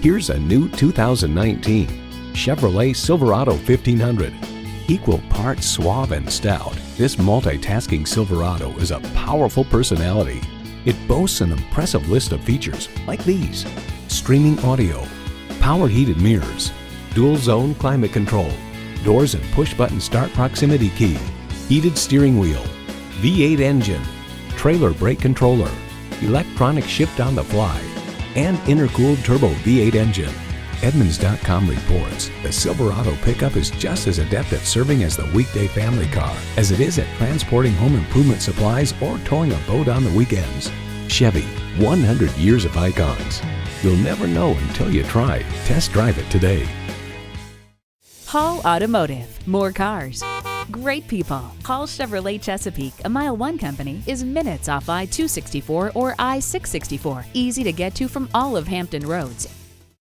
Here's a new 2019 Chevrolet Silverado 1500. Equal parts suave and stout, this multitasking Silverado is a powerful personality. It boasts an impressive list of features like these: streaming audio, power heated mirrors, dual zone climate control, doors and push button start proximity key, heated steering wheel, V8 engine, trailer brake controller, electronic shift on the fly, and intercooled turbo V8 engine. Edmunds.com reports the Silverado pickup is just as adept at serving as the weekday family car as it is at transporting home improvement supplies or towing a boat on the weekends. Chevy, 100 years of icons. You'll never know until you try. Test drive it today. Hall Automotive. More cars, great people. Hall Chevrolet Chesapeake, a MileOne company, is minutes off I-264 or I-664. Easy to get to from all of Hampton roads